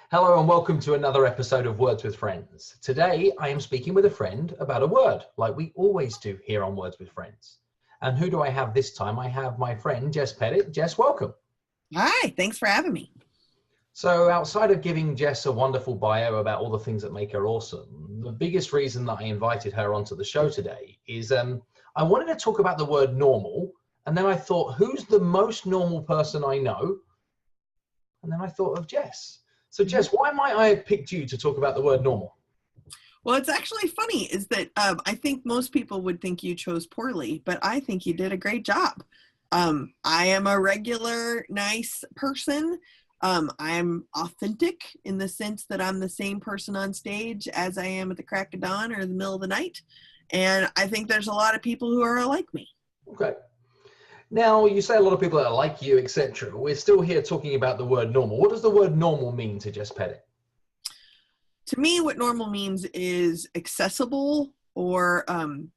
Hello and welcome to another episode of Words with Friends. Today I am speaking with a friend about a word, like we always do here on Words with Friends. And who do I have this time? I have my friend Jess Pettit. Jess, welcome. Hi, thanks for having me. So outside of giving Jess a wonderful bio about all the things that make her awesome, the biggest reason that I invited her onto the show today is I wanted to talk about the word normal. And then I thought, who's the most normal person I know? And then I thought of Jess. So Jess, why might I have picked you to talk about the word normal? Well, it's actually funny is that I think most people would think you chose poorly, but I think you did a great job. I am a regular, nice person. I'm authentic in the sense that I'm the same person on stage as I am at the crack of dawn or the middle of the night. And I think there's a lot of people who are like me. Okay. Now, you say a lot of people that are like you, etc. We're still here talking about the word normal. What does the word normal mean to Jess Pettit? To me, what normal means is accessible, or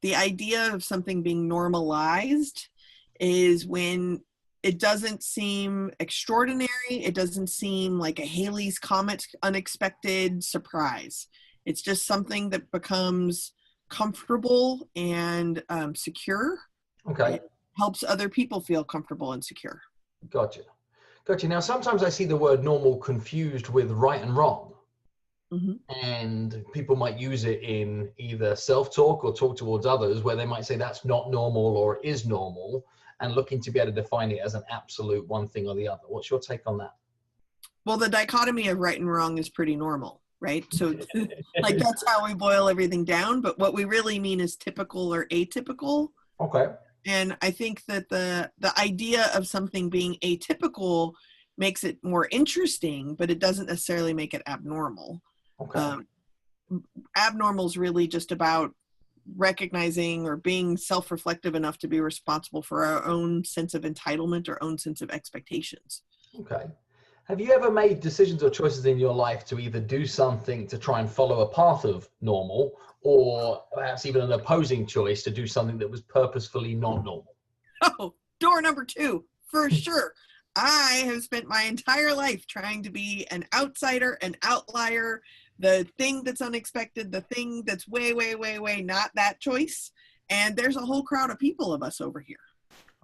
the idea of something being normalized is when it doesn't seem extraordinary. It doesn't seem like a Halley's Comet unexpected surprise. It's just something that becomes comfortable and secure. Okay. It helps other people feel comfortable and secure. Gotcha. Now, sometimes I see the word normal confused with right and wrong. Mm-hmm. And people might use it in either self-talk or talk towards others where they might say that's not normal or is normal, and looking to be able to define it as an absolute one thing or the other. What's your take on that? Well, the dichotomy of right and wrong is pretty normal, right? So like that's how we boil everything down. But what we really mean is typical or atypical. Okay. And I think that the idea of something being atypical makes it more interesting, but it doesn't necessarily make it abnormal. Okay. Abnormal is really just about recognizing or being self-reflective enough to be responsible for our own sense of entitlement or own sense of expectations. Okay. Have you ever made decisions or choices in your life to either do something to try and follow a path of normal, or perhaps even an opposing choice to do something that was purposefully not normal? Oh, door number 2, for sure. I have spent my entire life trying to be an outsider, an outlier, the thing that's unexpected, the thing that's way, way, way, way not that choice. And there's a whole crowd of people of us over here.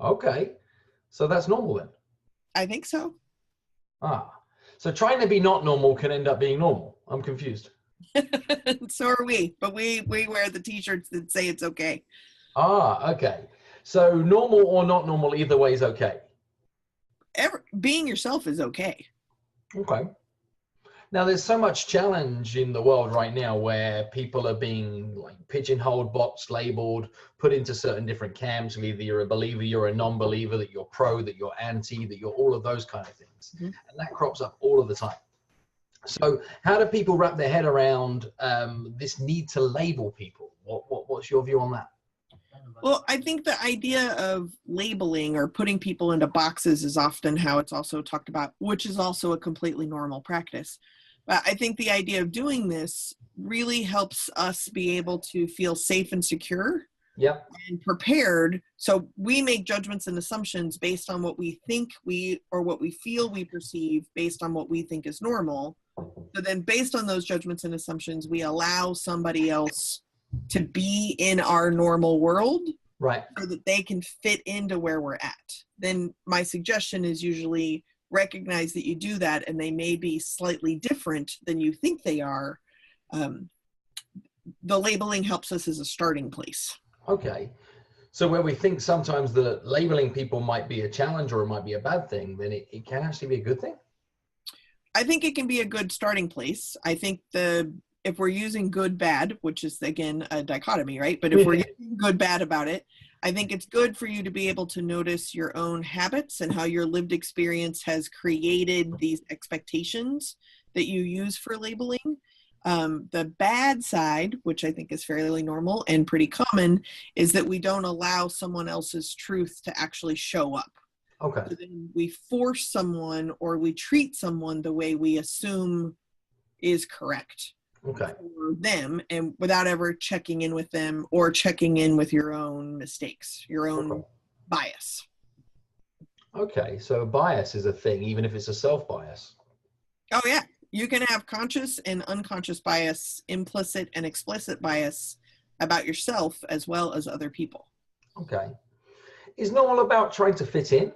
Okay. So that's normal then? I think so. So trying to be not normal can end up being normal. I'm confused. So are we, but we wear the t-shirts that say it's okay. Okay. So normal or not normal, either way is okay. Being yourself is okay. Okay. Now there's so much challenge in the world right now where people are being like pigeonholed, boxed, labeled, put into certain different camps. Either you're a believer, you're a non-believer, that you're pro, that you're anti, that you're all of those kind of things. Mm-hmm. And that crops up all of the time. So how do people wrap their head around this need to label people? What's your view on that? Well, I think the idea of labeling or putting people into boxes is often how it's also talked about, which is also a completely normal practice. But I think the idea of doing this really helps us be able to feel safe and secure. Yep. And prepared. So we make judgments and assumptions based on what we think or what we feel we perceive based on what we think is normal. So then based on those judgments and assumptions, we allow somebody else to be in our normal world, right, so that they can fit into where we're at. Then my suggestion is usually recognize that you do that and they may be slightly different than you think they are. The labeling helps us as a starting place. Okay. So where we think sometimes that labeling people might be a challenge or it might be a bad thing, then it can actually be a good thing? I think it can be a good starting place. I think if we're using good, bad, which is, again, a dichotomy, right? But if we're using good, bad about it, I think it's good for you to be able to notice your own habits and how your lived experience has created these expectations that you use for labeling. The bad side, which I think is fairly normal and pretty common, is that we don't allow someone else's truth to actually show up. Okay. So then we force someone or we treat someone the way we assume is correct. Okay. For them, and without ever checking in with them or checking in with your own mistakes, your own bias. Okay, so bias is a thing, even if it's a self-bias. Oh yeah, You can have conscious and unconscious bias, implicit and explicit bias about yourself as well as other people. Okay. Is normal about trying to fit in?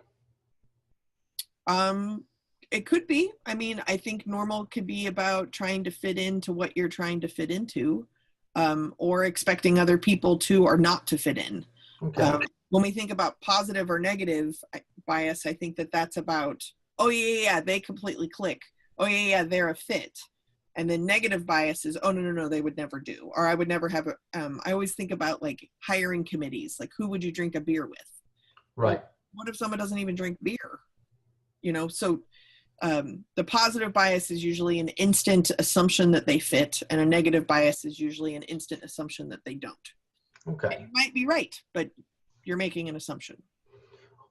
It could be. I mean, I think normal could be about trying to fit into what you're trying to fit into, or expecting other people to or not to fit in. Okay. When we think about positive or negative bias, I think that that's about, oh yeah, they completely click. Oh yeah, they're a fit. And then negative bias is, oh no, they would never do. Or I would never have I always think about like hiring committees, like who would you drink a beer with? Right. Well, what if someone doesn't even drink beer? You know, so the positive bias is usually an instant assumption that they fit, and a negative bias is usually an instant assumption that they don't. Okay. And you might be right, but you're making an assumption.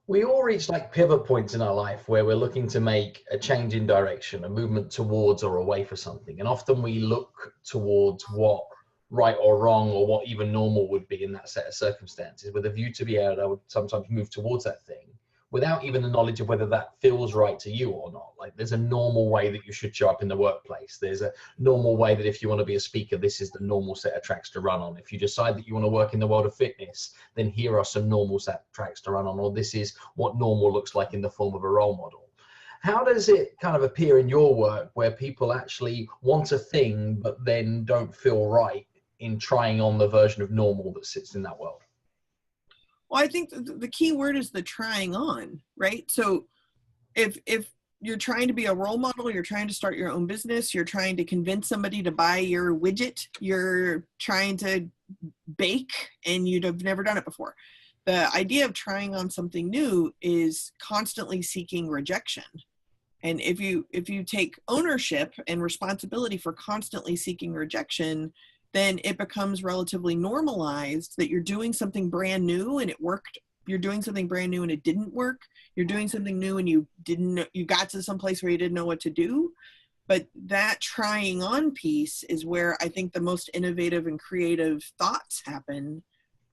We all reach like pivot points in our life where we're looking to make a change in direction, a movement towards or away for something. And often we look towards what right or wrong or what even normal would be in that set of circumstances with a view to be able to sometimes move towards that thing without even the knowledge of whether that feels right to you or not. Like there's a normal way that you should show up in the workplace. There's a normal way that if you want to be a speaker, this is the normal set of tracks to run on. If you decide that you want to work in the world of fitness, then here are some normal set tracks to run on, or this is what normal looks like in the form of a role model. How does it kind of appear in your work where people actually want a thing, but then don't feel right in trying on the version of normal that sits in that world? Well, I think the key word is the trying on, right? So if you're trying to be a role model, you're trying to start your own business, you're trying to convince somebody to buy your widget, you're trying to bake and you'd have never done it before. The idea of trying on something new is constantly seeking rejection. And if you take ownership and responsibility for constantly seeking rejection, then it becomes relatively normalized that you're doing something brand new and it worked. You're doing something brand new and it didn't work. You're doing something new and you got to some place where you didn't know what to do. But that trying on piece is where I think the most innovative and creative thoughts happen,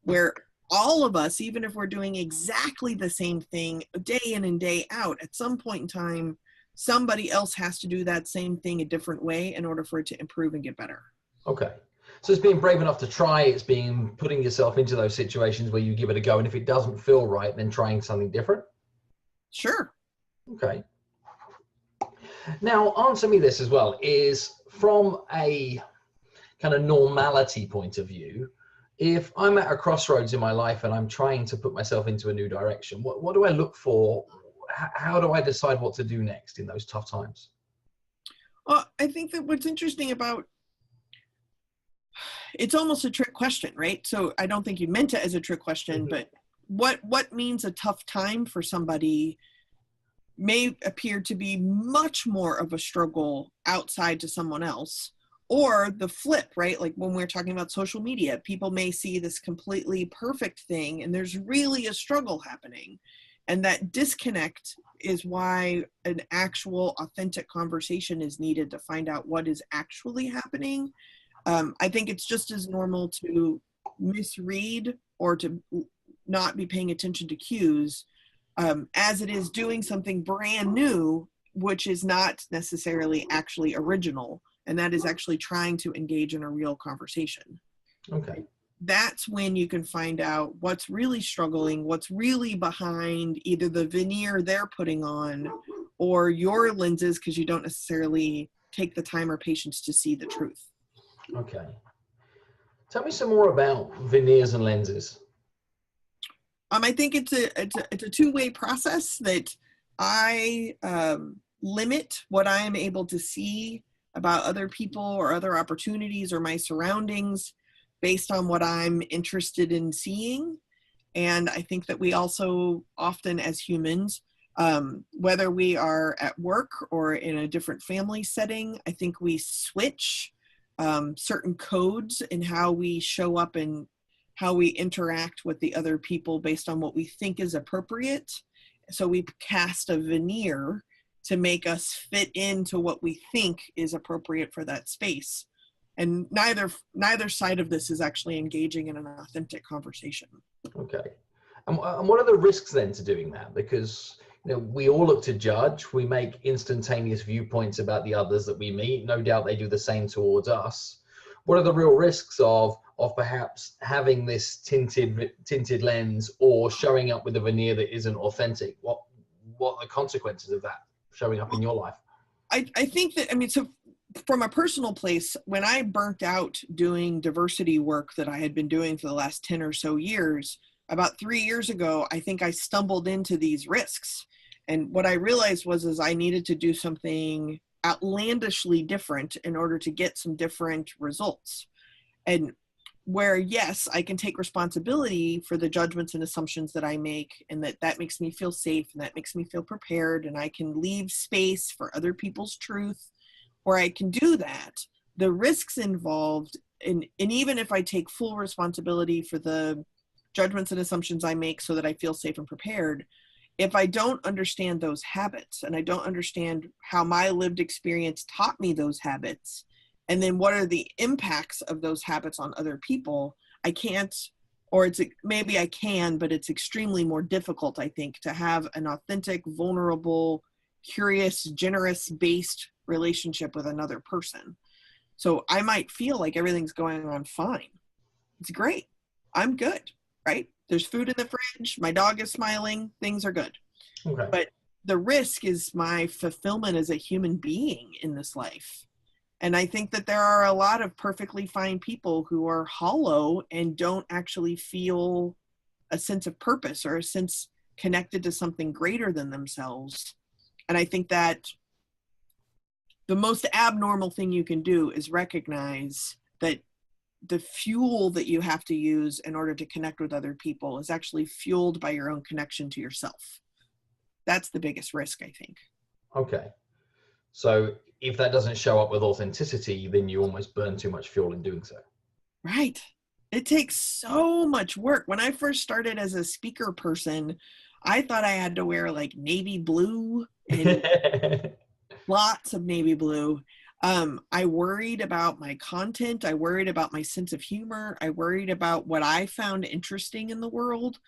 where all of us, even if we're doing exactly the same thing day in and day out, at some point in time, somebody else has to do that same thing a different way in order for it to improve and get better. Okay. So it's being brave enough to try, it's being putting yourself into those situations where you give it a go, and if it doesn't feel right, then trying something different? Sure. Okay. Now, answer me this as well, is from a kind of normality point of view, if I'm at a crossroads in my life and I'm trying to put myself into a new direction, what do I look for? How do I decide what to do next in those tough times? Well, I think that what's interesting about it's almost a trick question, right? So I don't think you meant it as a trick question, but what means a tough time for somebody may appear to be much more of a struggle outside to someone else, or the flip, right? Like when we're talking about social media, people may see this completely perfect thing and there's really a struggle happening. And that disconnect is why an actual authentic conversation is needed to find out what is actually happening. I think it's just as normal to misread or to not be paying attention to cues as it is doing something brand new, which is not necessarily actually original. And that is actually trying to engage in a real conversation. Okay. That's when you can find out what's really struggling, what's really behind either the veneer they're putting on or your lenses, because you don't necessarily take the time or patience to see the truth. Okay. Tell me some more about veneers and lenses. I think it's a two-way process that I limit what I am able to see about other people or other opportunities or my surroundings based on what I'm interested in seeing. And I think that we also often as humans, whether we are at work or in a different family setting, I think we switch certain codes in how we show up and how we interact with the other people based on what we think is appropriate. So we cast a veneer to make us fit into what we think is appropriate for that space. And neither side of this is actually engaging in an authentic conversation. Okay. And what are the risks then to doing that? Because we all look to judge. We make instantaneous viewpoints about the others that we meet. No doubt they do the same towards us. What are the real risks of perhaps having this tinted lens or showing up with a veneer that isn't authentic? What are the consequences of that showing up in your life? I think that, I mean, so from a personal place, when I burnt out doing diversity work that I had been doing for the last 10 or so years, about 3 years ago, I think I stumbled into these risks. And what I realized is I needed to do something outlandishly different in order to get some different results. And where, yes, I can take responsibility for the judgments and assumptions that I make, and that makes me feel safe, and that makes me feel prepared, and I can leave space for other people's truth, where I can do that. The risks involved, and even if I take full responsibility for the judgments and assumptions I make so that I feel safe and prepared, if I don't understand those habits, and I don't understand how my lived experience taught me those habits, and then what are the impacts of those habits on other people, I can't, or maybe I can, but it's extremely more difficult, I think, to have an authentic, vulnerable, curious, generous based relationship with another person. So I might feel like everything's going on fine. It's great. I'm good, right? There's food in the fridge. My dog is smiling. Things are good. Okay. But the risk is my fulfillment as a human being in this life. And I think that there are a lot of perfectly fine people who are hollow and don't actually feel a sense of purpose or a sense connected to something greater than themselves. And I think that the most abnormal thing you can do is recognize that the fuel that you have to use in order to connect with other people is actually fueled by your own connection to yourself. That's the biggest risk, I think. Okay. So if that doesn't show up with authenticity, then you almost burn too much fuel in doing so. Right. It takes so much work. When I first started as a speaker person, I thought I had to wear like navy blue and lots of navy blue. I worried about my content. I worried about my sense of humor. I worried about what I found interesting in the world.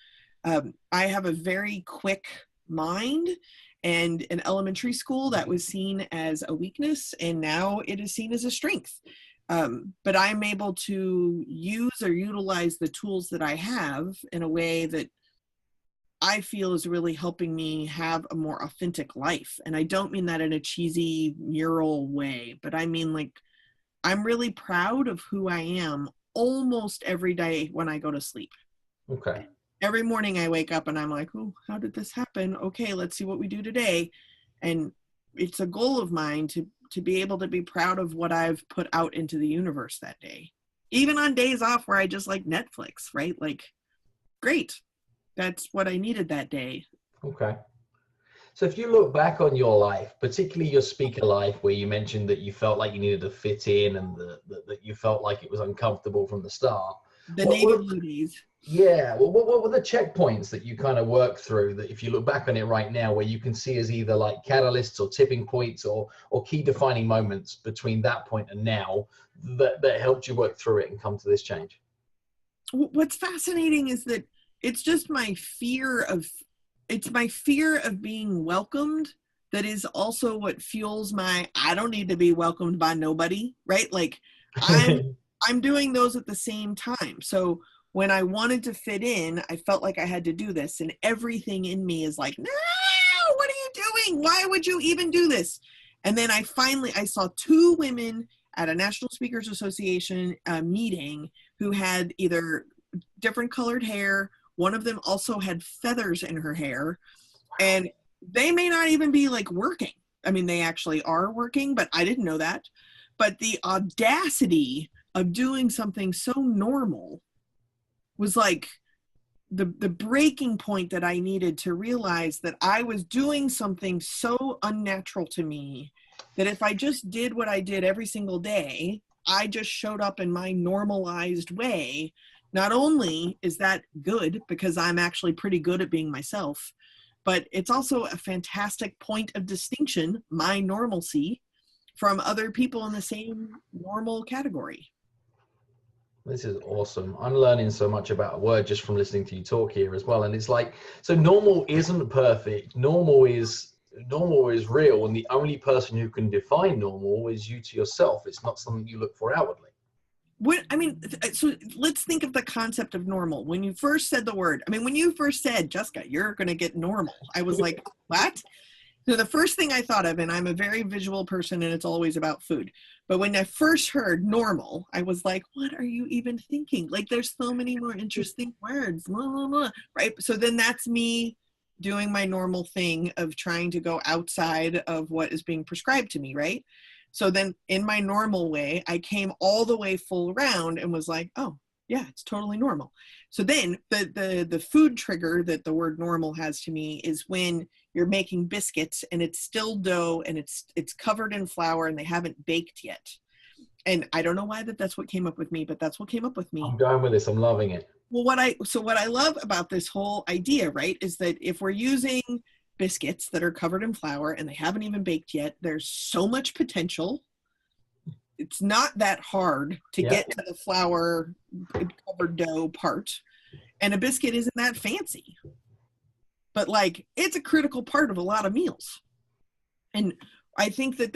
I have a very quick mind, and in elementary school that was seen as a weakness, and now it is seen as a strength. But I'm able to use or utilize the tools that I have in a way that I feel is really helping me have a more authentic life. And I don't mean that in a cheesy mural way, but I mean like I'm really proud of who I am almost every day when I go to sleep. Okay. Every morning I wake up and I'm like, oh, how did this happen? Okay, let's see what we do today. And it's a goal of mine to be able to be proud of what I've put out into the universe that day. Even on days off where I just like Netflix, right? Like, great. That's what I needed that day. Okay. So if you look back on your life, particularly your speaker life, where you mentioned that you felt like you needed to fit in and that you felt like it was uncomfortable from the start. The navy blue days. Yeah. Well, what were the checkpoints that you kind of worked through that if you look back on it right now, where you can see as either like catalysts or tipping points or key defining moments between that point and now that helped you work through it and come to this change? What's fascinating is that it's just my fear of being welcomed that is also what fuels my I don't need to be welcomed by nobody, right? Like I'm doing those at the same time. So when I wanted to fit in, I felt like I had to do this, and everything in me is like, no, what are you doing? Why would you even do this? And then I saw two women at a National Speakers Association meeting who had either different colored hair. One of them also had feathers in her hair, and they may not even be like working. I mean, they actually are working, but I didn't know that. But the audacity of doing something so normal was like the breaking point that I needed to realize that I was doing something so unnatural to me that if I just did what I did every single day, I just showed up in my normalized way. Not only is that good because I'm actually pretty good at being myself, but it's also a fantastic point of distinction, my normalcy, from other people in the same normal category. This is awesome. I'm learning so much about a word just from listening to you talk here as well. And it's like, so normal isn't perfect. Normal is real. And the only person who can define normal is you to yourself. It's not something you look for outwardly. So let's think of the concept of normal. When you first said the word, when you first said, Jessica, you're going to get normal, I was like, what? So the first thing I thought of, and I'm a very visual person and it's always about food, but when I first heard normal, I was like, what are you even thinking? Like, there's so many more interesting words, blah, blah, blah, right? So then that's me doing my normal thing of trying to go outside of what is being prescribed to me, right? So then in my normal way, I came all the way full round and was like, oh, yeah, it's totally normal. So then the food trigger that the word normal has to me is when you're making biscuits and it's still dough and it's covered in flour and they haven't baked yet. And I don't know why that's what came up with me, but that's what came up with me. I'm going with this. I'm loving it. Well, what I love about this whole idea, right, is that if we're using biscuits that are covered in flour and they haven't even baked yet, there's so much potential. It's not that hard to get to the flour covered dough part, and a biscuit isn't that fancy, but like it's a critical part of a lot of meals. And I think that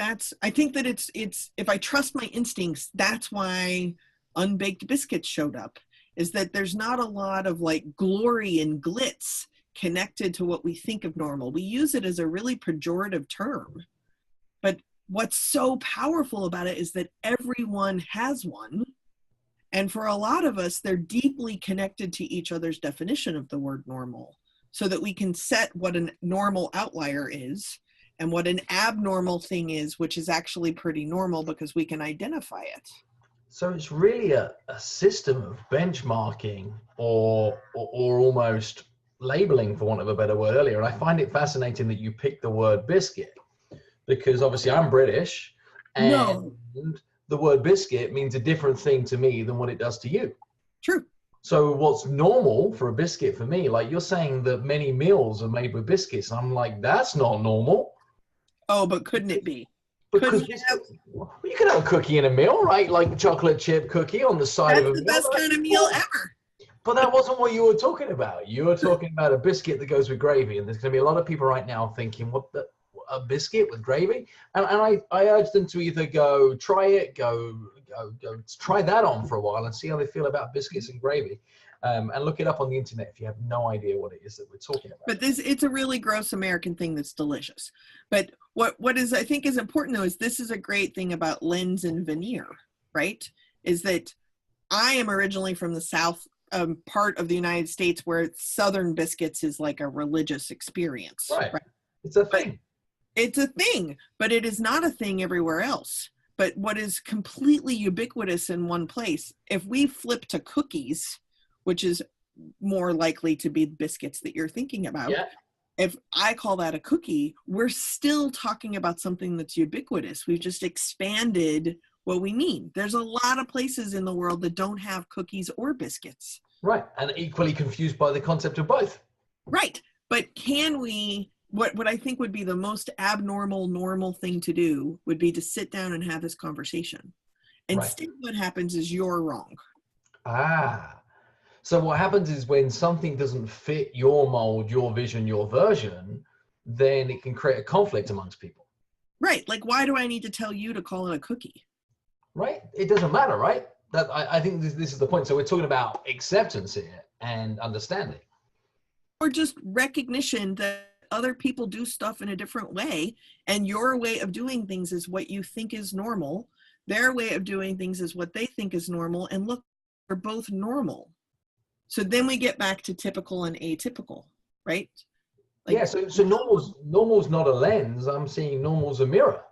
it's if I trust my instincts, that's why unbaked biscuits showed up, is that there's not a lot of like glory and glitz connected to what we think of normal. We use it as a really pejorative term, but what's so powerful about it is that everyone has one, and for a lot of us, they're deeply connected to each other's definition of the word normal, so that we can set what a normal outlier is and what an abnormal thing is, which is actually pretty normal because we can identify it. So it's really a system of benchmarking or almost labeling, for want of a better word, earlier. And I find it fascinating that you picked the word biscuit, because obviously I'm British and the word biscuit means a different thing to me than what it does to you. True. So what's normal for a biscuit for me, like you're saying that many meals are made with biscuits. I'm like, that's not normal. Oh, but couldn't it be? Because you could have a cookie in a meal, right? Like a chocolate chip cookie on the side of a meal. That's the best kind of meal ever. But that wasn't what you were talking about. You were talking about a biscuit that goes with gravy. And there's going to be a lot of people right now thinking, a biscuit with gravy? And I urge them to either go try it, go try that on for a while and see how they feel about biscuits and gravy. And look it up on the internet if you have no idea what it is that we're talking about. But it's a really gross American thing that's delicious. But what is, I think, is important though, is this is a great thing about lens and veneer, right? Is that I am originally from the South part of the United States, where Southern biscuits is like a religious experience. Right. It's a thing. It's a thing, but it is not a thing everywhere else. But what is completely ubiquitous in one place, if we flip to cookies, which is more likely to be biscuits that you're thinking about, if I call that a cookie, we're still talking about something that's ubiquitous. We've just expanded what we mean. There's a lot of places in the world that don't have cookies or biscuits. Right, and equally confused by the concept of both. Right, but can we, what I think would be the most normal thing to do would be to sit down and have this conversation. Instead, what happens is you're wrong. So what happens is when something doesn't fit your mold, your vision, your version, then it can create a conflict amongst people. Right, like why do I need to tell you to call it a cookie? Right, it doesn't matter, right? That I think this is the point. So we're talking about acceptance here and understanding. Or just recognition that other people do stuff in a different way, and your way of doing things is what you think is normal. Their way of doing things is what they think is normal, and look, they're both normal. So then we get back to typical and atypical, right? Like, so normal's not a lens. I'm seeing normal's a mirror.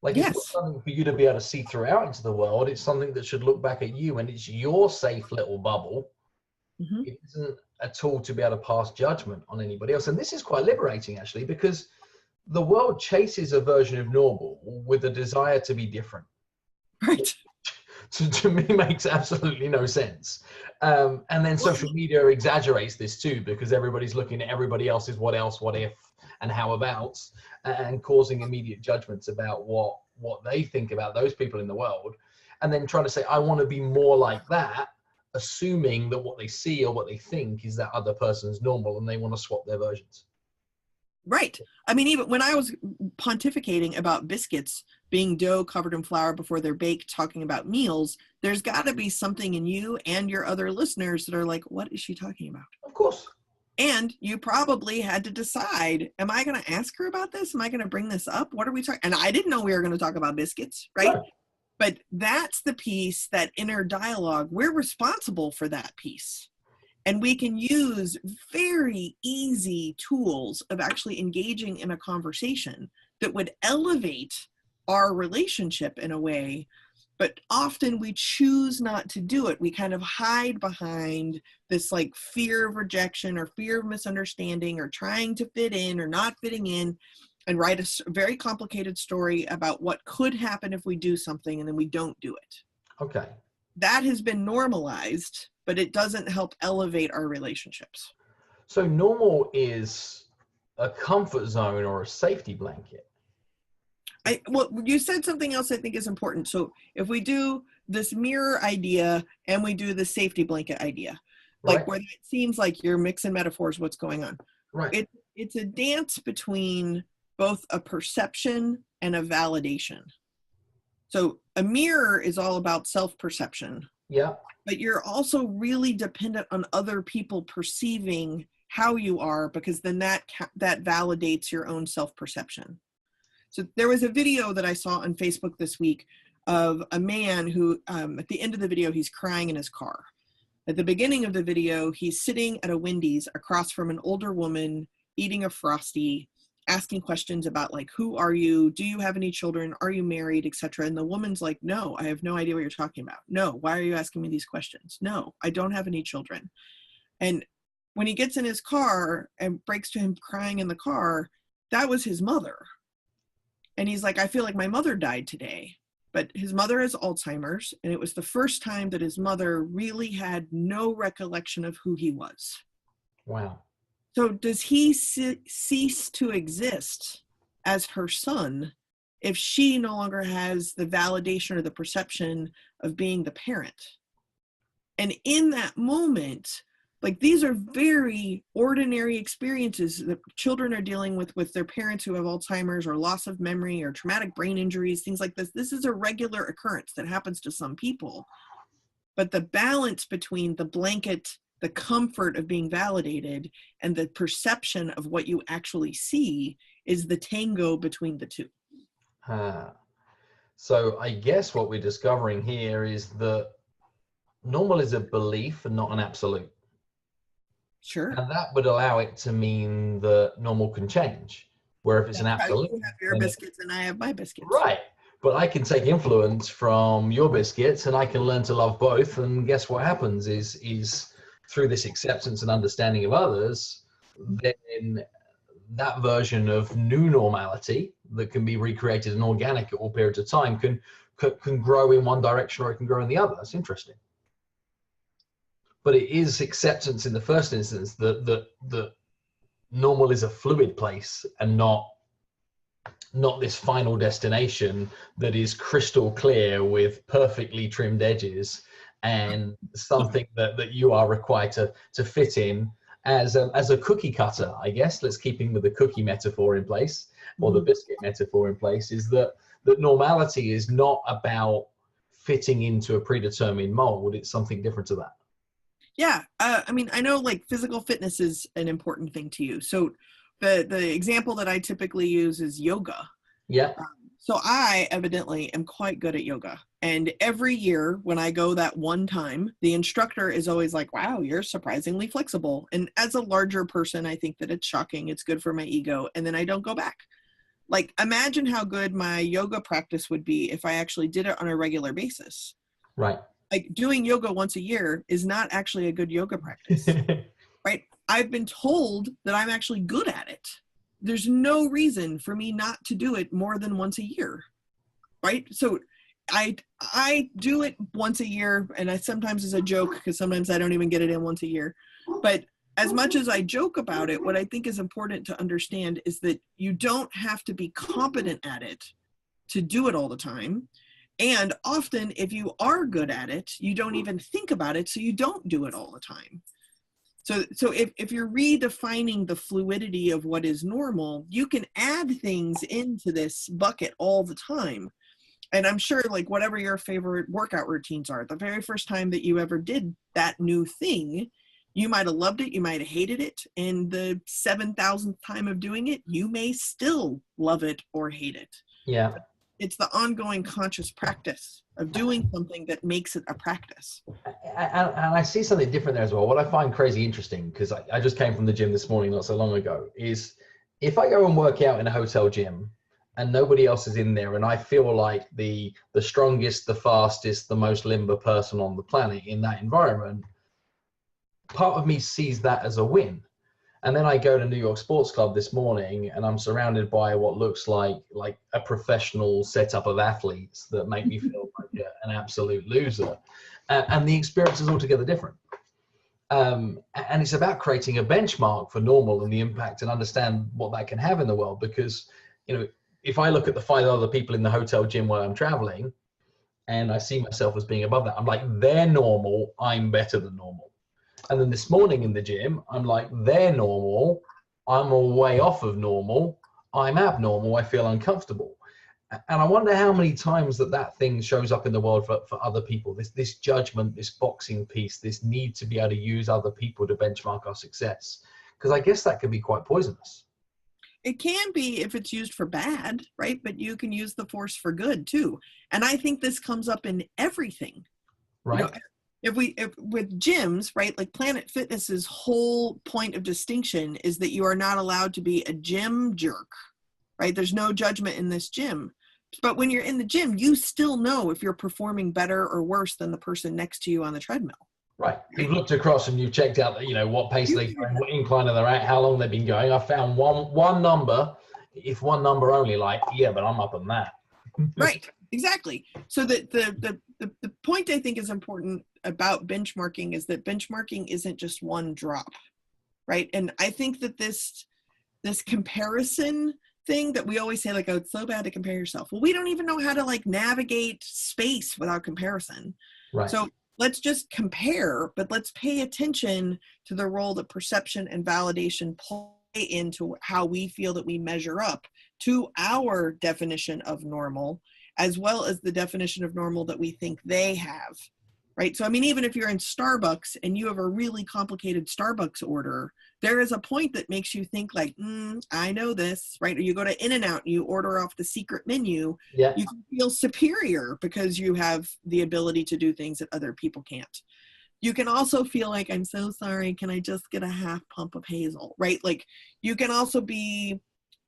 Like it's not something for you to be able to see through out into the world. It's something that should look back at you, and it's your safe little bubble. Mm-hmm. It isn't a tool to be able to pass judgment on anybody else. And this is quite liberating, actually, because the world chases a version of normal with a desire to be different. Right. To me makes absolutely no sense. And then social media exaggerates this too, because everybody's looking at everybody else's what else, what if, and how abouts, and causing immediate judgments about what what they think about those people in the world, and then trying to say, I want to be more like that, assuming that what they see or what they think is that other person's normal and they want to swap their versions. Right. I mean, even when I was pontificating about biscuits being dough covered in flour before they're baked, talking about meals, there's got to be something in you and your other listeners that are like, what is she talking about? Of course. And you probably had to decide, am I going to ask her about this? Am I going to bring this up? What are we talking? And I didn't know we were going to talk about biscuits, right? Right. But that's the piece, that inner dialogue. We're responsible for that piece. And we can use very easy tools of actually engaging in a conversation that would elevate our relationship in a way, but often we choose not to do it. We kind of hide behind this like fear of rejection or fear of misunderstanding or trying to fit in or not fitting in, and write a very complicated story about what could happen if we do something and then we don't do it. Okay. That has been normalized, but it doesn't help elevate our relationships. So normal is a comfort zone or a safety blanket. Well, you said something else I think is important. So if we do this mirror idea and we do the safety blanket idea, like Right. where it seems like you're mixing metaphors, what's going on? Right. It's a dance between both a perception and a validation. So a mirror is all about self-perception. Yeah. But you're also really dependent on other people perceiving how you are, because then that validates your own self-perception. So there was a video that I saw on Facebook this week of a man who, at the end of the video, he's crying in his car. At the beginning of the video, he's sitting at a Wendy's across from an older woman eating a Frosty, asking questions about like, who are you? Do you have any children? Are you married, etc.? And the woman's like, no, I have no idea what you're talking about. No, why are you asking me these questions? No, I don't have any children. And when he gets in his car and breaks to him crying in the car, that was his mother. And he's like, I feel like my mother died today. But his mother has Alzheimer's, and it was the first time that his mother really had no recollection of who he was. Wow. So does he cease to exist as her son if she no longer has the validation or the perception of being the parent? And in that moment, like, these are very ordinary experiences that children are dealing with their parents who have Alzheimer's or loss of memory or traumatic brain injuries, things like this. This is a regular occurrence that happens to some people. But the balance between the blanket, the comfort of being validated, and the perception of what you actually see is the tango between the two. So I guess what we're discovering here is that normal is a belief and not an absolute. Sure. And that would allow it to mean that normal can change. Where if it's an absolute, you have your biscuits and I have my biscuits. Right. But I can take influence from your biscuits and I can learn to love both. And guess what happens is through this acceptance and understanding of others, then that version of new normality that can be recreated and organic at all periods of time can grow in one direction or it can grow in the other. That's interesting. But it is acceptance in the first instance that normal is a fluid place and not this final destination that is crystal clear with perfectly trimmed edges and something that you are required to fit in as a cookie cutter, I guess. Let's keep in with the cookie metaphor in place, or the biscuit metaphor in place, is that normality is not about fitting into a predetermined mold. It's something different to that. Yeah. I mean, I know like physical fitness is an important thing to you. So the example that I typically use is yoga. Yeah. So I evidently am quite good at yoga. And every year when I go that one time, the instructor is always like, wow, you're surprisingly flexible. And as a larger person, I think that it's shocking. It's good for my ego. And then I don't go back. Like, imagine how good my yoga practice would be if I actually did it on a regular basis. Right. Like, doing yoga once a year is not actually a good yoga practice, right? I've been told that I'm actually good at it. There's no reason for me not to do it more than once a year, right? So I do it once a year, and I sometimes as a joke, because sometimes I don't even get it in once a year. But as much as I joke about it, what I think is important to understand is that you don't have to be competent at it to do it all the time. And often, if you are good at it, you don't even think about it, so you don't do it all the time. So if you're redefining the fluidity of what is normal, you can add things into this bucket all the time. And I'm sure, like, whatever your favorite workout routines are, the very first time that you ever did that new thing, you might have loved it, you might have hated it, and the 7,000th time of doing it, you may still love it or hate it. Yeah. It's the ongoing conscious practice of doing something that makes it a practice. And I see something different there as well. What I find crazy interesting, because I just came from the gym this morning not so long ago, is if I go and work out in a hotel gym and nobody else is in there, and I feel like the strongest, the fastest, the most limber person on the planet in that environment, part of me sees that as a win. And then I go to New York Sports Club this morning and I'm surrounded by what looks like a professional setup of athletes that make me feel like an absolute loser. And the experience is altogether different. And it's about creating a benchmark for normal and the impact, and understand what that can have in the world. Because, you know, if I look at the 5 other people in the hotel gym while I'm traveling and I see myself as being above that, I'm like, they're normal, I'm better than normal. And then this morning in the gym, I'm like, they're normal, I'm a way off of normal, I'm abnormal, I feel uncomfortable. And I wonder how many times that thing shows up in the world for other people, this judgment, this boxing piece, this need to be able to use other people to benchmark our success. Because I guess that can be quite poisonous. It can be if it's used for bad, right? But you can use the force for good too. And I think this comes up in everything. Right. You know, if with gyms, right, like Planet Fitness's whole point of distinction is that you are not allowed to be a gym jerk, right? There's no judgment in this gym. But when you're in the gym, you still know if you're performing better or worse than the person next to you on the treadmill. Right. You've looked across and you've checked out, you know, what pace they're going, what incline they're at, how long they've been going. I found one number, if one number only, like, yeah, but I'm up on that. Right. Exactly. So the point I think is important about benchmarking is that benchmarking isn't just one drop, right? And I think that this comparison thing that we always say, like, oh, it's so bad to compare yourself. Well, we don't even know how to like navigate space without comparison. Right. So let's just compare, but let's pay attention to the role that perception and validation play into how we feel that we measure up to our definition of normal, as well as the definition of normal that we think they have, right? So, I mean, even if you're in Starbucks and you have a really complicated Starbucks order, there is a point that makes you think like, I know this, right? Or you go to In-N-Out and you order off the secret menu. Yeah. You can feel superior because you have the ability to do things that other people can't. You can also feel like, I'm so sorry, can I just get a half pump of Hazel, right? Like you can also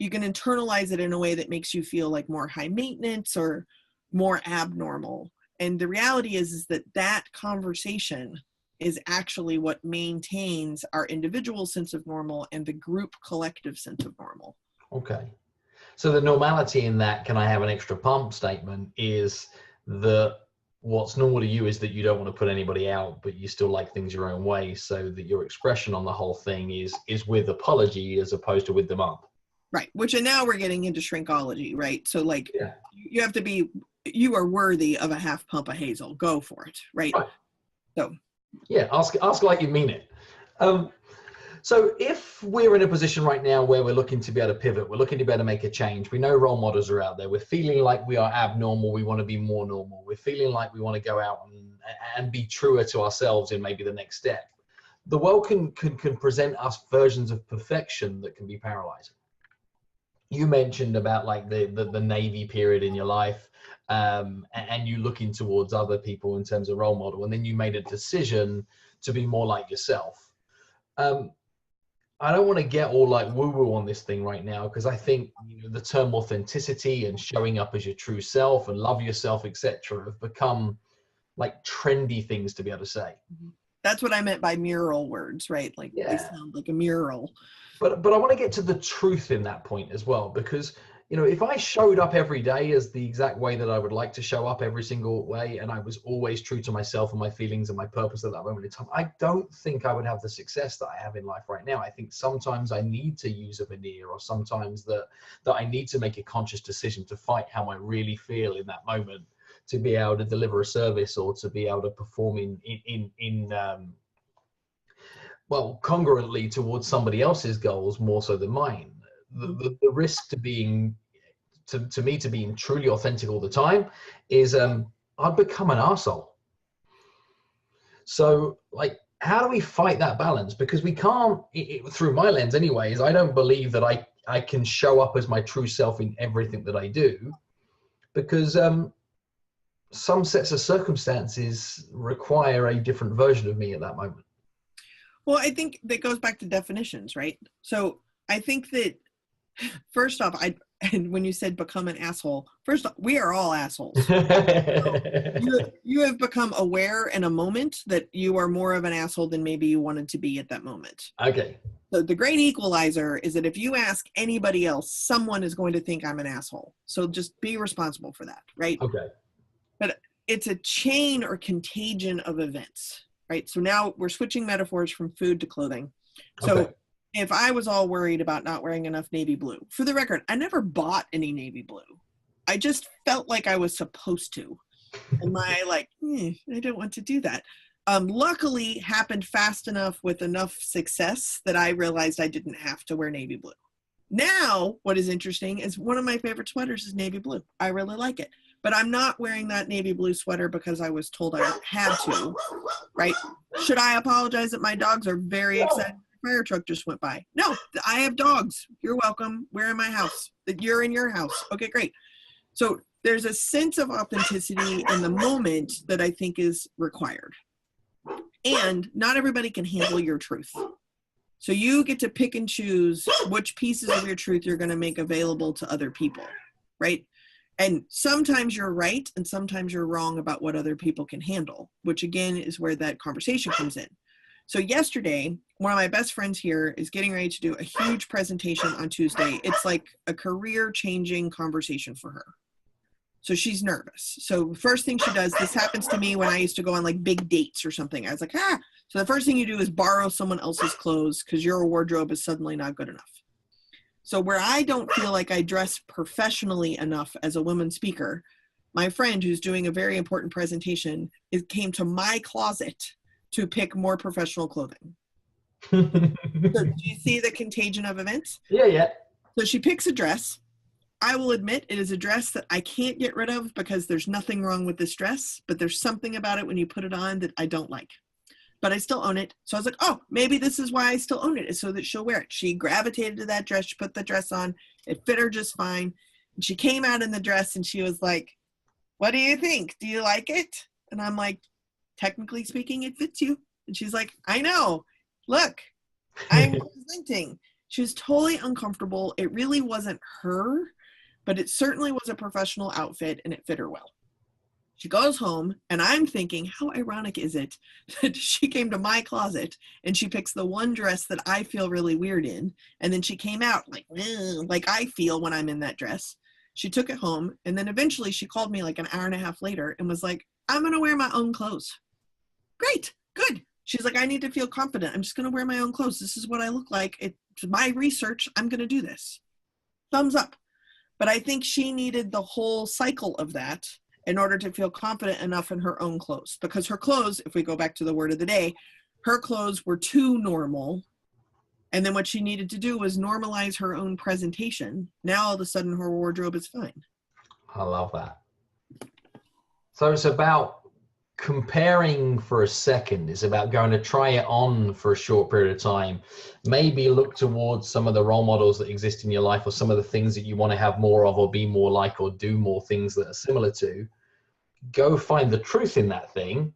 you can internalize it in a way that makes you feel like more high maintenance or more abnormal. And the reality is that conversation is actually what maintains our individual sense of normal and the group collective sense of normal. Okay. So the normality in that, can I have an extra pump statement, is that what's normal to you is that you don't want to put anybody out, but you still like things your own way, so that your expression on the whole thing is with apology as opposed to with them up. Right. Which, and now we're getting into shrinkology, right? So like, you have to be, you are worthy of a half pump of Hazel. Go for it. Right. So. Yeah. Ask like you mean it. So if we're in a position right now where we're looking to be able to pivot, we're looking to be able to make a change, we know role models are out there, we're feeling like we are abnormal, we want to be more normal, we're feeling like we want to go out and be truer to ourselves in maybe the next step, the world can present us versions of perfection that can be paralyzing. You mentioned about like the Navy period in your life, and you looking towards other people in terms of role model, and then you made a decision to be more like yourself. I don't want to get all like woo-woo on this thing right now, because I think, you know, the term authenticity and showing up as your true self and love yourself, etc., have become like trendy things to be able to say. That's what I meant by mural words, right? Like they sound like a mural. But I want to get to the truth in that point as well, because if I showed up every day as the exact way that I would like to show up every single way, and I was always true to myself and my feelings and my purpose at that moment in time, I don't think I would have the success that I have in life right now. I think sometimes I need to use a veneer, or sometimes that I need to make a conscious decision to fight how I really feel in that moment, to be able to deliver a service or to be able to perform congruently towards somebody else's goals more so than mine. The risk to being truly authentic all the time is I'd become an arsehole. So how do we fight that balance? Because we can't, through my lens anyways, I don't believe that I can show up as my true self in everything that I do, because some sets of circumstances require a different version of me at that moment. Well, I think that goes back to definitions, right? So I think that first off, and when you said become an asshole, first off, we are all assholes. So you have become aware in a moment that you are more of an asshole than maybe you wanted to be at that moment. Okay. So the great equalizer is that if you ask anybody else, someone is going to think I'm an asshole. So just be responsible for that, right? Okay. But it's a chain or contagion of events, right? So now we're switching metaphors from food to clothing. So okay. If I was all worried about not wearing enough navy blue, for the record, I never bought any navy blue. I just felt like I was supposed to. And I don't want to do that. Luckily happened fast enough with enough success that I realized I didn't have to wear navy blue. Now, what is interesting is one of my favorite sweaters is navy blue. I really like it. But I'm not wearing that navy blue sweater because I was told I had to, right? Should I apologize that my dogs are very excited? Fire truck just went by. No, I have dogs. You're welcome. We're in my house. You're in your house. Okay, great. So there's a sense of authenticity in the moment that I think is required. And not everybody can handle your truth. So you get to pick and choose which pieces of your truth you're going to make available to other people, right? And sometimes you're right and sometimes you're wrong about what other people can handle, which again is where that conversation comes in. So yesterday, one of my best friends here is getting ready to do a huge presentation on Tuesday. It's like a career-changing conversation for her. So she's nervous. So first thing she does, this happens to me when I used to go on like big dates or something. I was like, So the first thing you do is borrow someone else's clothes because your wardrobe is suddenly not good enough. So where I don't feel like I dress professionally enough as a woman speaker, my friend who's doing a very important presentation came to my closet to pick more professional clothing. So do you see the contagion of events? Yeah. So she picks a dress. I will admit it is a dress that I can't get rid of because there's nothing wrong with this dress, but there's something about it when you put it on that I don't like. But I still own it. So I was like, maybe this is why I still own it, is so that she'll wear it. She gravitated to that dress. She put the dress on. It fit her just fine. And she came out in the dress and she was like, what do you think? Do you like it? And I'm like, technically speaking, it fits you. And she's like, I know. Look, I'm presenting. She was totally uncomfortable. It really wasn't her, but it certainly was a professional outfit and it fit her well. She goes home and I'm thinking, how ironic is it that she came to my closet and she picks the one dress that I feel really weird in. And then she came out like I feel when I'm in that dress. She took it home. And then eventually she called me like an hour and a half later and was like, I'm going to wear my own clothes. Great. Good. She's like, I need to feel confident. I'm just going to wear my own clothes. This is what I look like. It's my research. I'm going to do this. Thumbs up. But I think she needed the whole cycle of that in order to feel confident enough in her own clothes. Because her clothes, if we go back to the word of the day, her clothes were too normal. And then what she needed to do was normalize her own presentation. Now all of a sudden her wardrobe is fine. I love that. So it's about comparing for a second. It's about going to try it on for a short period of time. Maybe look towards some of the role models that exist in your life, or some of the things that you want to have more of or be more like or do more things that are similar to. Go find the truth in that thing.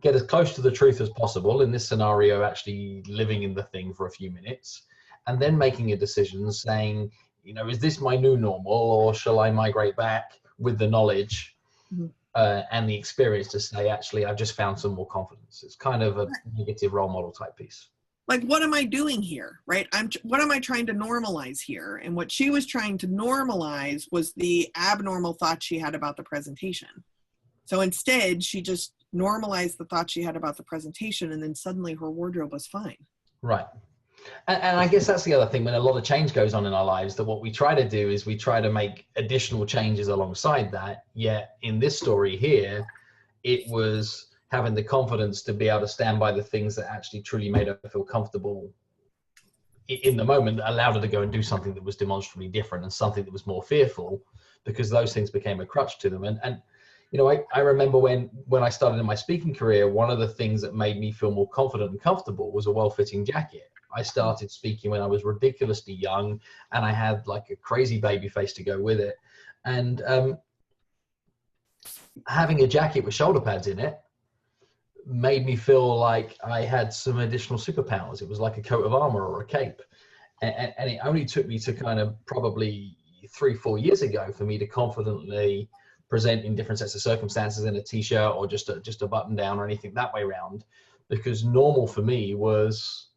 Get as close to the truth as possible. In this scenario, actually living in the thing for a few minutes, and then making a decision saying, is this my new normal, or shall I migrate back with the knowledge and the experience to say, actually, I've just found some more confidence. It's kind of a negative role model type piece. like, what am I doing here, right? What am I trying to normalize here? And what she was trying to normalize was the abnormal thoughts she had about the presentation. So instead, she just normalized the thoughts she had about the presentation, and then suddenly her wardrobe was fine. Right. And I guess that's the other thing, when a lot of change goes on in our lives, that what we try to do is we try to make additional changes alongside that. Yet in this story here, it was having the confidence to be able to stand by the things that actually truly made her feel comfortable in the moment, that allowed her to go and do something that was demonstrably different and something that was more fearful, because those things became a crutch to them. And you know, I remember when I started in my speaking career, one of the things that made me feel more confident and comfortable was a well-fitting jacket. I started speaking when I was ridiculously young, and I had like a crazy baby face to go with it. And having a jacket with shoulder pads in it made me feel like I had some additional superpowers. It was like a coat of armor or a cape. And it only took me to kind of probably 3-4 years ago for me to confidently present in different sets of circumstances in a t-shirt or just a button down or anything that way around, because normal for me was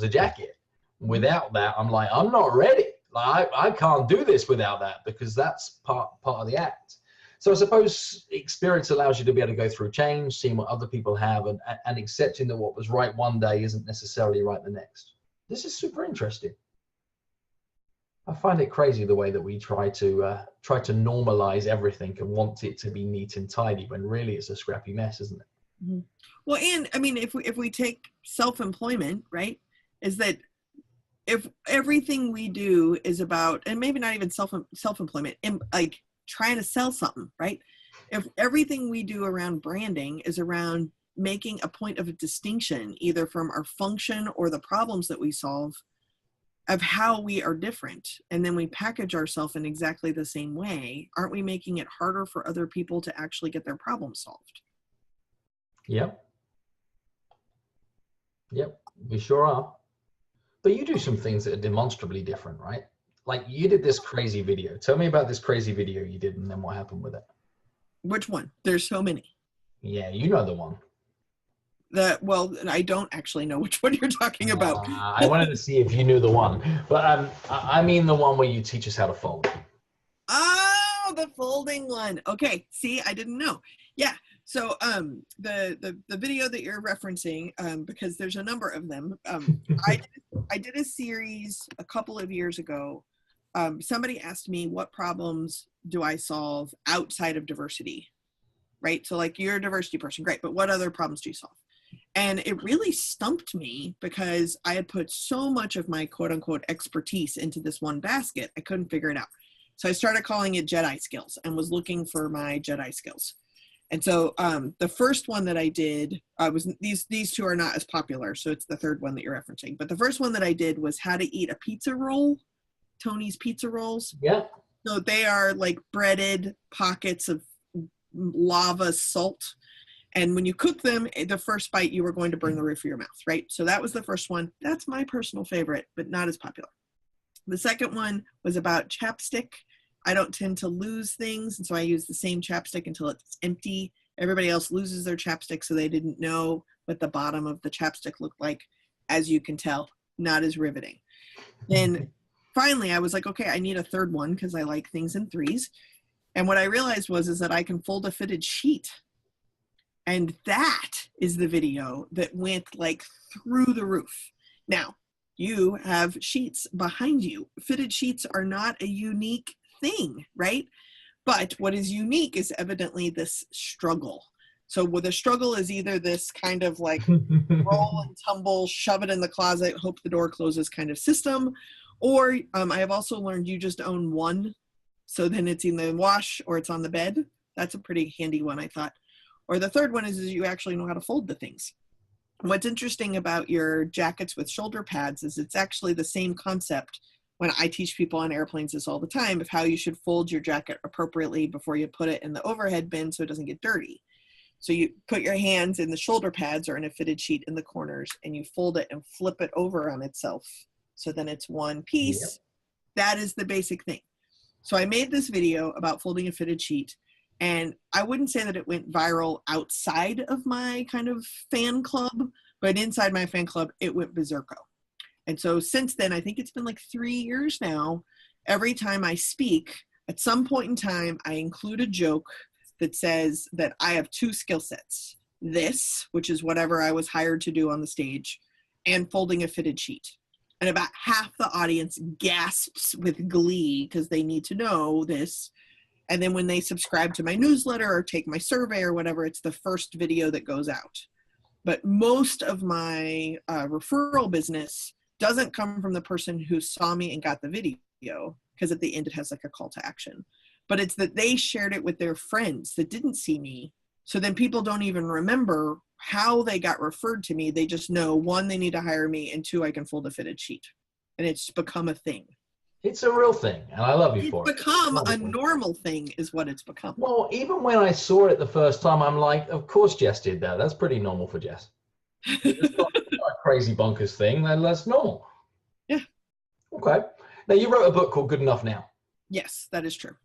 a jacket. Without that, I'm like, I'm not ready. Like I can't do this without that, because that's part of the act. So I suppose experience allows you to be able to go through change, seeing what other people have, and accepting that what was right one day isn't necessarily right the next. This is super interesting. I find it crazy the way that we try to normalize everything and want it to be neat and tidy, when really it's a scrappy mess, isn't it? Mm-hmm. Well, and I mean, if we take self-employment, right, is that if everything we do is about, and maybe not even self-employment, like trying to sell something, right? If everything we do around branding is around making a point of a distinction, either from our function or the problems that we solve, of how we are different, and then we package ourselves in exactly the same way, aren't we making it harder for other people to actually get their problem solved? Yep, we sure are. But you do some things that are demonstrably different, right? Like you did this crazy video. Tell me about this crazy video you did, and then what happened with it. Which one? There's so many. Yeah, you know the one. Well, I don't actually know which one you're talking about. I wanted to see if you knew the one, but I mean the one where you teach us how to fold. Oh, the folding one. Okay, see, I didn't know. Yeah, so the video that you're referencing, because there's a number of them. I did a series a couple of years ago. Somebody asked me, what problems do I solve outside of diversity? Right, so like, you're a diversity person, great, but what other problems do you solve? And it really stumped me, because I had put so much of my quote unquote expertise into this one basket, I couldn't figure it out. So I started calling it Jedi skills and was looking for my Jedi skills. And so the first one that I did was, these two are not as popular, so it's the third one that you're referencing. But the first one that I did was how to eat a pizza roll, Tony's pizza rolls. Yeah. So they are like breaded pockets of lava salt. And when you cook them, the first bite, you were going to burn the roof of your mouth, right? So that was the first one. That's my personal favorite, but not as popular. The second one was about chapstick. I don't tend to lose things, and so I use the same chapstick until it's empty. Everybody else loses their chapstick, so they didn't know what the bottom of the chapstick looked like. As you can tell, not as riveting. Then finally, I was like, okay, I need a third one, because I like things in threes. And what I realized is that I can fold a fitted sheet. And that is the video that went like through the roof. Now, you have sheets behind you. Fitted sheets are not a unique thing, right? But what is unique is evidently this struggle. So the struggle is either this kind of like roll and tumble, shove it in the closet, hope the door closes kind of system. Or I have also learned you just own one. So then it's in the wash or it's on the bed. That's a pretty handy one, I thought. Or the third one is you actually know how to fold the things. What's interesting about your jackets with shoulder pads is it's actually the same concept. When I teach people on airplanes this all the time, of how you should fold your jacket appropriately before you put it in the overhead bin so it doesn't get dirty. So you put your hands in the shoulder pads or in a fitted sheet in the corners, and you fold it and flip it over on itself. So then it's one piece. Yep. That is the basic thing. So I made this video about folding a fitted sheet. And I wouldn't say that it went viral outside of my kind of fan club, But inside my fan club, it went berserko. And so since then, I think it's been like 3 years now, every time I speak, at some point in time, I include a joke that says that I have 2 skill sets. This, which is whatever I was hired to do on the stage, and folding a fitted sheet. And about half the audience gasps with glee because they need to know this. And then when they subscribe to my newsletter or take my survey or whatever, it's the first video that goes out. But most of my referral business doesn't come from the person who saw me and got the video, because at the end it has like a call to action. But it's that they shared it with their friends that didn't see me. So then people don't even remember how they got referred to me. They just know, 1, they need to hire me, and 2, I can fold a fitted sheet. And it's become a thing. It's a real thing, and I love you for it. It's become a normal thing is what it's become. Well, even when I saw it the first time, I'm like, of course Jess did that. That's pretty normal for Jess. It's not a crazy bonkers thing. That's normal. Yeah. Okay. Now, you wrote a book called Good Enough Now. Yes, that is true.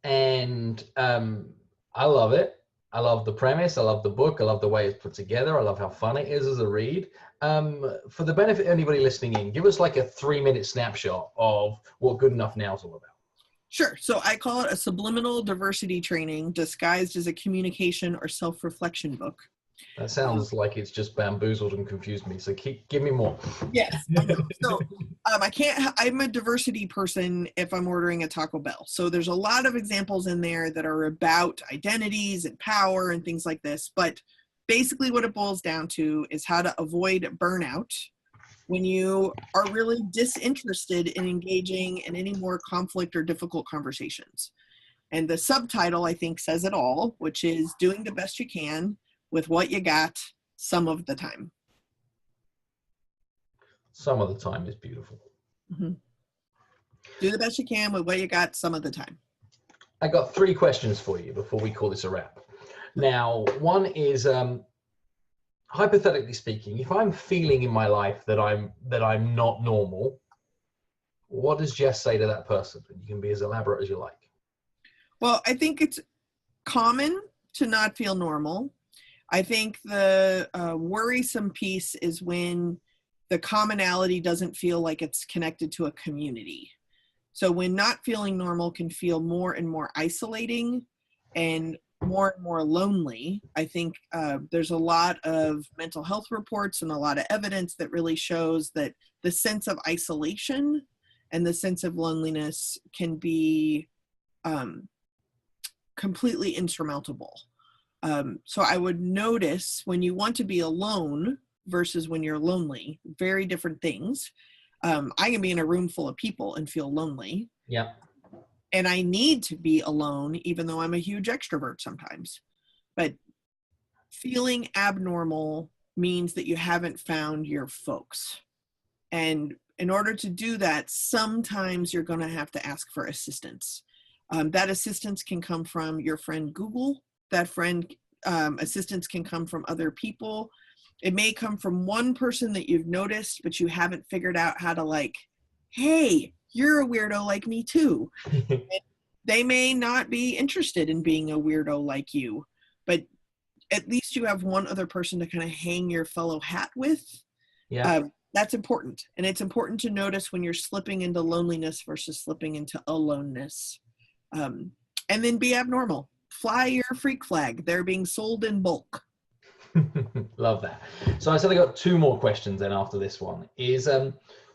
And I love it. I love the premise. I love the book. I love the way it's put together. I love how fun it is as a read. For the benefit of anybody listening in, give us like a 3-minute snapshot of what Good Enough Now is all about. Sure. So I call it a subliminal diversity training disguised as a communication or self-reflection book. That sounds like it's just bamboozled and confused me. So give me more. Yes. I know. So I'm a diversity person if I'm ordering a Taco Bell. So there's a lot of examples in there that are about identities and power and things like this. But basically what it boils down to is how to avoid burnout when you are really disinterested in engaging in any more conflict or difficult conversations. And the subtitle, I think, says it all, which is doing the best you can with what you got some of the time. Some of the time is beautiful. Mm-hmm. Do the best you can with what you got some of the time. I got 3 questions for you before we call this a wrap. Now, one is, hypothetically speaking, if I'm feeling in my life that I'm not normal, what does Jess say to that person? You can be as elaborate as you like. Well, I think it's common to not feel normal. I think the worrisome piece is when the commonality doesn't feel like it's connected to a community. So when not feeling normal can feel more and more isolating and more lonely. I think there's a lot of mental health reports and a lot of evidence that really shows that the sense of isolation and the sense of loneliness can be completely insurmountable. So I would notice when you want to be alone versus when you're lonely, very different things. I can be in a room full of people and feel lonely. Yeah. And I need to be alone, even though I'm a huge extrovert sometimes. But feeling abnormal means that you haven't found your folks. And in order to do that, sometimes you're going to have to ask for assistance. That assistance can come from your friend Google. That assistance can come from other people. It may come from one person that you've noticed, but you haven't figured out how to like, hey, you're a weirdo like me too. They may not be interested in being a weirdo like you, but at least you have one other person to kind of hang your fellow hat with. Yeah. That's important. And it's important to notice when you're slipping into loneliness versus slipping into aloneness. And then be abnormal. Fly your freak flag. They're being sold in bulk. Love that. So I said I got 2 more questions then after this one.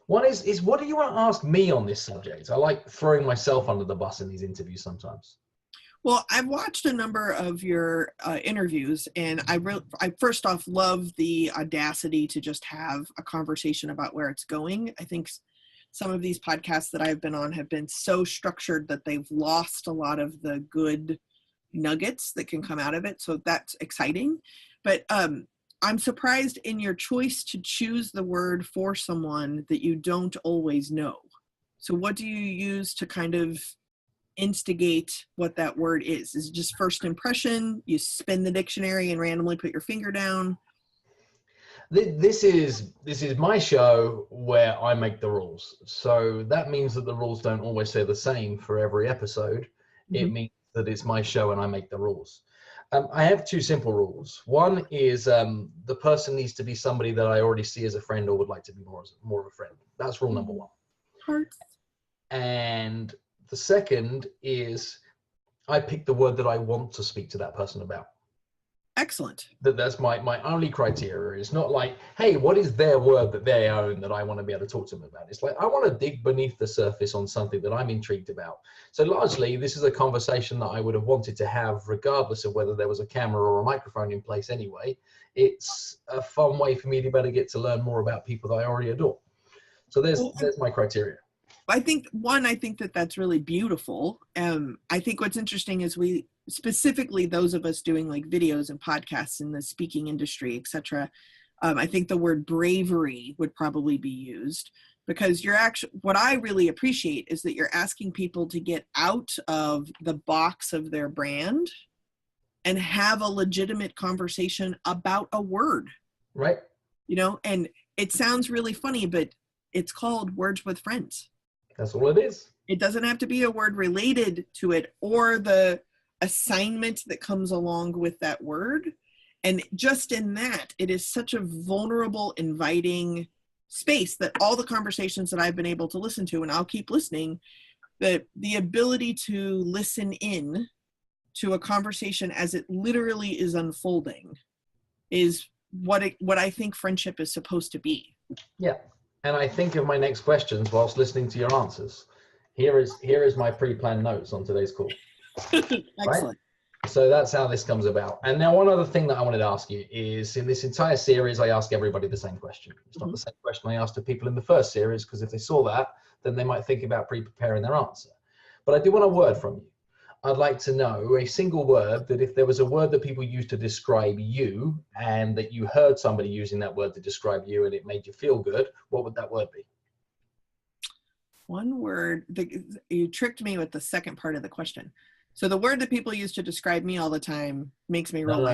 One is what do you want to ask me on this subject? I like throwing myself under the bus in these interviews sometimes. Well, I've watched a number of your interviews, and I first off love the audacity to just have a conversation about where it's going. I think some of these podcasts that I've been on have been so structured that they've lost a lot of the good nuggets that can come out of it. So that's exciting. But I'm surprised in your choice to choose the word for someone that you don't always know. So what do you use to kind of instigate what that word is? Is it just first impression? You spin the dictionary and randomly put your finger down? This is my show where I make the rules. So that means that the rules don't always say the same for every episode. Mm-hmm. It means that it's my show and I make the rules. I have two simple rules. One is the person needs to be somebody that I already see as a friend or would like to be more of a friend. That's rule number one. Hearts. And the second is I pick the word that I want to speak to that person about. Excellent. That's my only criteria. It's not like, hey, what is their word that they own that I want to be able to talk to them about? It's like, I want to dig beneath the surface on something that I'm intrigued about. So largely, this is a conversation that I would have wanted to have regardless of whether there was a camera or a microphone in place anyway. It's a fun way for me to better get to learn more about people that I already adore. So there's my criteria. I think that's really beautiful. I think what's interesting is specifically those of us doing like videos and podcasts in the speaking industry, etc. I think the word bravery would probably be used because what I really appreciate is that you're asking people to get out of the box of their brand and have a legitimate conversation about a word. Right. And it sounds really funny, but it's called Words with Friends. That's all it is. It doesn't have to be a word related to it or the assignment that comes along with that word. And just in that, it is such a vulnerable, inviting space that all the conversations that I've been able to listen to, and I'll keep listening, that the ability to listen in to a conversation as it literally is unfolding is what I think friendship is supposed to be. Yeah. And I think of my next questions whilst listening to your answers. Here is my pre-planned notes on today's call. Excellent. Right? So that's how this comes about. And now one other thing that I wanted to ask you is in this entire series, I ask everybody the same question. It's not the same question I asked the people in the first series, because if they saw that, then they might think about pre-preparing their answer. But I do want a word from you. I'd like to know a single word that if there was a word that people use to describe you and that you heard somebody using that word to describe you and it made you feel good, what would that word be? One word, you tricked me with the second part of the question. So the word that people use to describe me all the time makes me roll.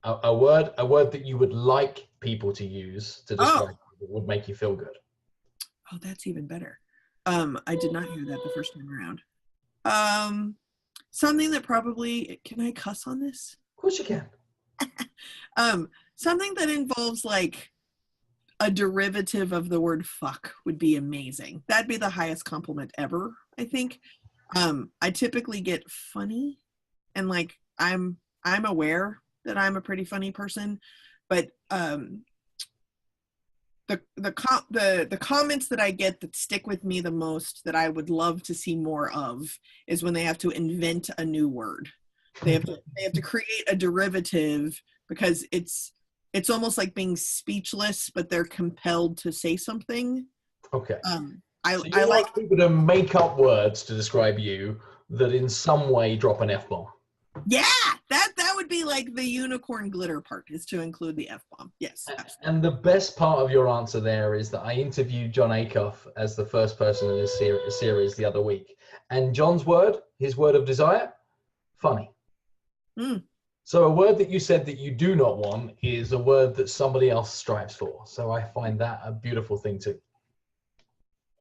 A word that you would like people to use to describe you that would make you feel good. Oh, that's even better. I did not hear that the first time around. Something that probably, can I cuss on this? Of course you can. Something that involves like a derivative of the word fuck would be amazing. That'd be the highest compliment ever, I think. I typically get funny and like I'm aware that I'm a pretty funny person, but the comments that I get that stick with me the most that I would love to see more of is when they have to invent a new word. They have to create a derivative because it's almost like being speechless, but they're compelled to say something. Okay. I like people to make up words to describe you that in some way drop an F-bomb. Yeah, that would be like the unicorn glitter part, is to include the F-bomb. Yes. Absolutely. And the best part of your answer there is that I interviewed Jon Acuff as the first person in this series the other week. And John's word, his word of desire, funny. So a word that you said that you do not want is a word that somebody else strives for. So I find that a beautiful thing too.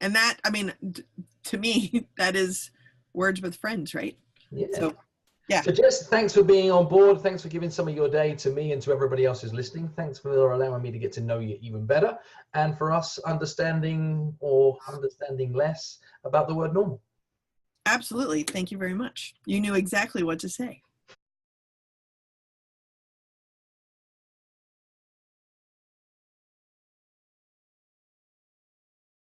And that, I mean, to me, that is Words with Friends, right? Yeah. So, yeah. So Jess, thanks for being on board. Thanks for giving some of your day to me and to everybody else who's listening. Thanks for allowing me to get to know you even better and for us understanding less about the word normal. Absolutely. Thank you very much. You knew exactly what to say.